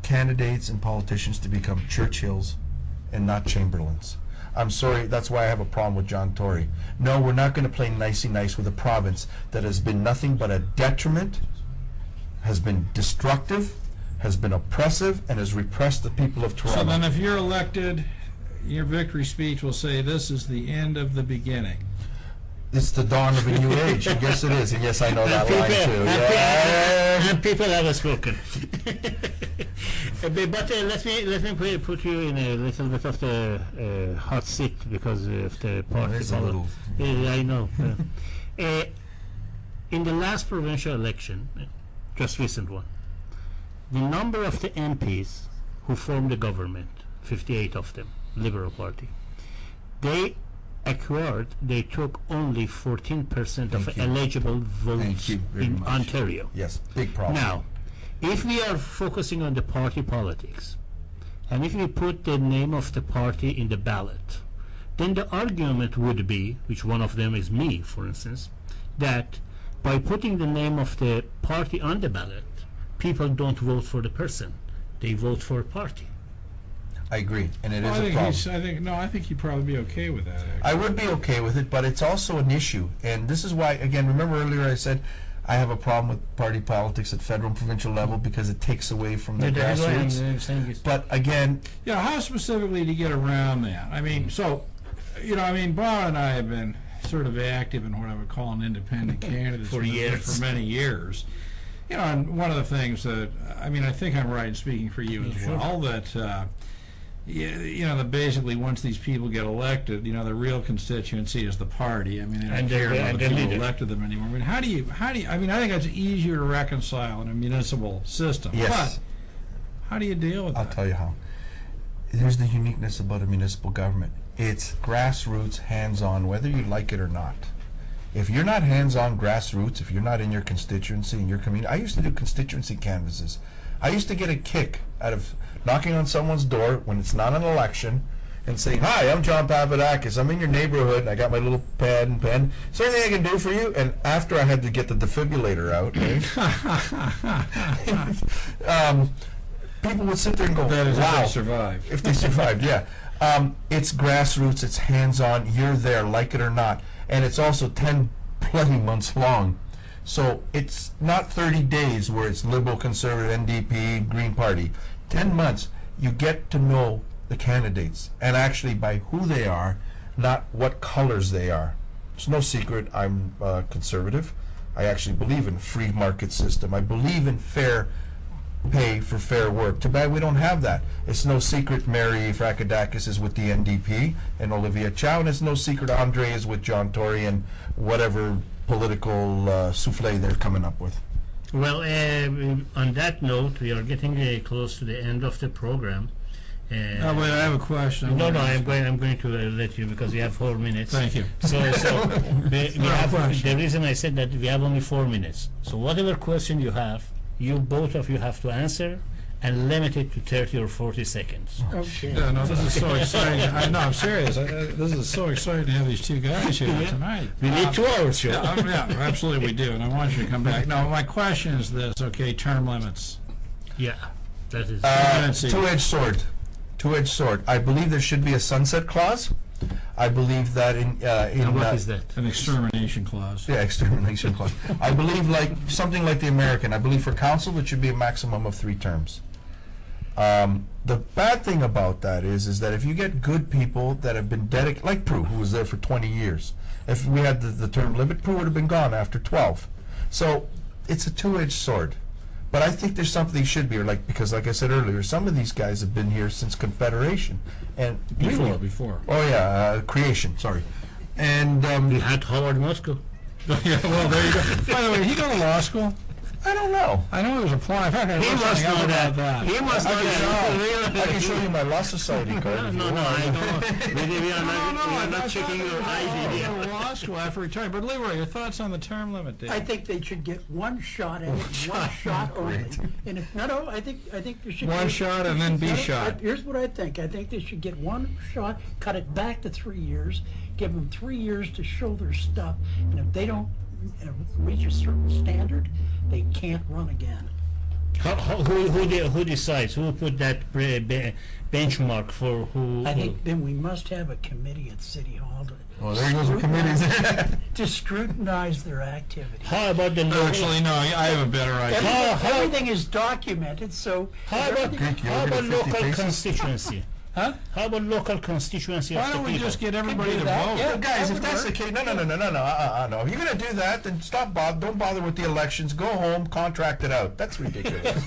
candidates and politicians to become Churchills and not Chamberlains. I'm sorry, that's why I have a problem with John Tory. No, we're not going to play nicey-nice with a province that has been nothing but a detriment, has been destructive, has been oppressive, and has repressed the people of Toronto.
So then if you're elected, your victory speech will say, this is the end of the beginning.
It's the dawn of a new age. And yes, it is. And yes, I know that line too. Yeah.
And people have spoken. But let me put you in a little bit of the hot seat because of the party.
There's a little.
I know. In the last provincial election, just recent one, the number of the MPs who formed the government, 58 of them, Liberal Party, they took only 14% of eligible votes in Ontario.
Yes, big problem.
Now, if we are focusing on the party politics, and if we put the name of the party in the ballot, then the argument would be, which one of them is me, for instance, that by putting the name of the party on the ballot, people don't vote for the person, they vote for a party.
I agree, and it is a problem.
I think he'd probably be okay with that, actually.
I would be okay with it, but it's also an issue. And this is why, again, remember earlier I said I have a problem with party politics at federal and provincial level because it takes away from the grassroots. But again...
Yeah, how specifically to get around that? I mean, Bob and I have been sort of active in what I would call an independent candidate
for
many years. And one of the things that, I think I'm right in speaking for you as well, that basically once these people get elected, the real constituency is the party. I mean, they don't care about the people who elected them anymore. I mean, how do you? I mean, I think it's easier to reconcile in a municipal system.
Yes.
But how do you deal with
I'll
that?
tell you how. Here's the uniqueness about a municipal government. It's grassroots, hands-on, whether you like it or not. If you're not hands-on grassroots, if you're not in your constituency, in your community, I used to do constituency canvases. I used to get a kick out of knocking on someone's door when it's not an election and saying, "Hi, I'm John Papadakis. I'm in your neighborhood, and I got my little pad and pen. Is there anything I can do for you?" And after I had to get the defibrillator out, right? People would sit there and go,
That is
"Wow."
if they survive.
If they survived, yeah. It's grassroots, it's hands-on, you're there, like it or not. And it's also 10 bloody months long. So it's not 30 days where it's liberal, conservative, NDP, Green Party. 10 months, you get to know the candidates, and actually by who they are, not what colors they are. It's no secret I'm conservative. I actually believe in free market system. I believe in fair pay for fair work. Too bad we don't have that. It's no secret Mary Papadakis is with the NDP and Olivia Chow, and it's no secret Andre is with John Tory and whatever political souffle they're coming up with.
Well, on that note, we are getting close to the end of the program.
Wait, I have a question.
No, I'm going to let you because we have 4 minutes.
Thank you.
So we have the reason I said that we have only 4 minutes. So whatever question you have, both of you have to answer and limit it to 30 or 40 seconds.
Okay.
Yeah, no, this is so exciting. I'm serious. This is so exciting to have these two guys here tonight.
We need 2 hours, show.
Yeah, absolutely we do, and I want you to come back. Now, my question is this, okay, term limits.
Yeah, that is.
Two-edged sword. Two-edged sword. I believe there should be a sunset clause. I believe that
what is that?
An extermination clause.
Yeah, extermination clause. I believe something like the American. I believe for council it should be a maximum of 3 terms. The bad thing about that is that if you get good people that have been dedicated, like Prue, who was there for 20 years. If we had the term limit, Prue would have been gone after 12. So it's a two-edged sword. But I think there's something should be, because like I said earlier, some of these guys have been here since Confederation. And
Before.
Oh yeah, creation, sorry. And
We had Howard Moscow.
Yeah, well, there you go. By the way, did he go to law school?
I don't know.
I know he was applying. In fact, I
He
looked
must
something
know
up
that.
about
He must know that.
I can show you my law society card.
No, I don't. We are
I
not
thought
checking
that
your
was
ID.
all over law school after retiring. But LeRoy, your thoughts on the term limit, Dave?
I think they should get one shot at it, one shot only. And if I think there should
One
be,
shot and then be shot.
Here's what I think. I think they should get one shot, cut it back to 3 years, give them 3 years to show their stuff, and if they don't reach a certain standard, they can't run again.
Who decides? Who put that benchmark for who?
I think then we must have a committee at City Hall
Well, there goes the committees.
to scrutinize their activity.
How about the local?
Actually, no, I have a better idea.
Everything is documented, so
How about
you're gonna 50
local
paces?
constituency?
Huh?
How about local constituency
Why
of the
don't we
people?
just get everybody to
do that,
vote?
yeah.
Guys, if
would
that's the
work.
case, no. If you're going to do that, then don't bother with the elections. Go home, contract it out. That's ridiculous.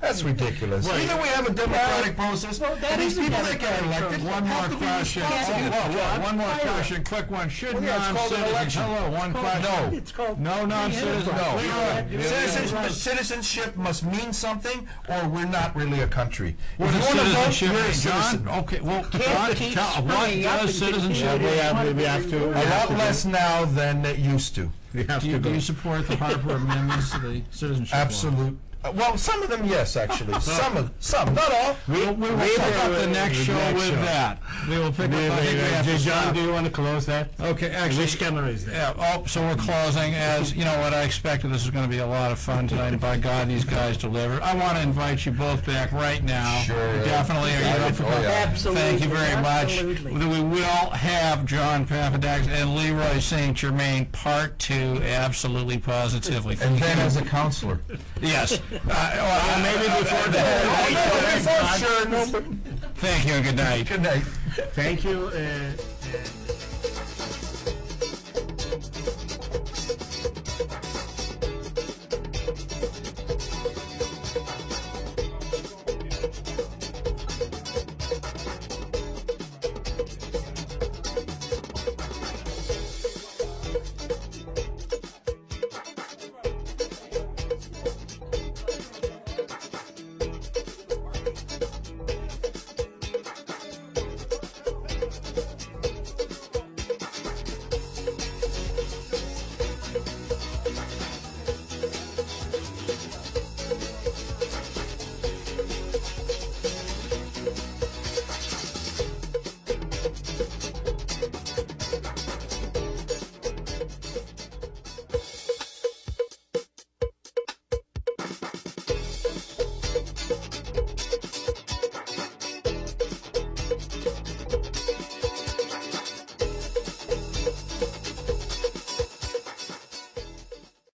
That's ridiculous.
Right.
Either we have a democratic process,
that
and these
is a
people that get
democratic
elected
process.
One more
have to be
question.
responsible.
One more question, quick one. Should
Well, yeah, it's called an
non-citizens,
election.
hello, one question.
No.
It's called
No non-citizens.
No.
No.
Citizenship must mean something, or we're not really a country.
What
If
does
you wanna vote,
citizenship
you're a
mean,
citizen.
John? Okay, well,
Can't
John,
keep
what
springing up
does
and
citizenship
continuing.
we have to.
A lot less now than it used to.
We have to
do
go.
you support the Harper amendments to the citizenship law?
Absolute. Well, some of them, yes, actually. Some, not all.
We will pick up the next show with that. We will pick up. I think we have to
John,
stop.
do you want to close that?
Okay, actually.
Which camera is that?
Yeah, so we're closing. As you know, what I expected, this was going to be a lot of fun tonight, and by God, these guys delivered. I want to invite you both back right now.
Sure.
Definitely. Are you up for
Oh, yeah.
Absolutely.
Thank you very much.
Absolutely.
We will have John Papadakis and LeRoy St. Germain Part 2, absolutely, positively.
And then as a counselor.
Yes.
Maybe before that.
Sure, no, but
Thank you and good night.
good night.
Thank you.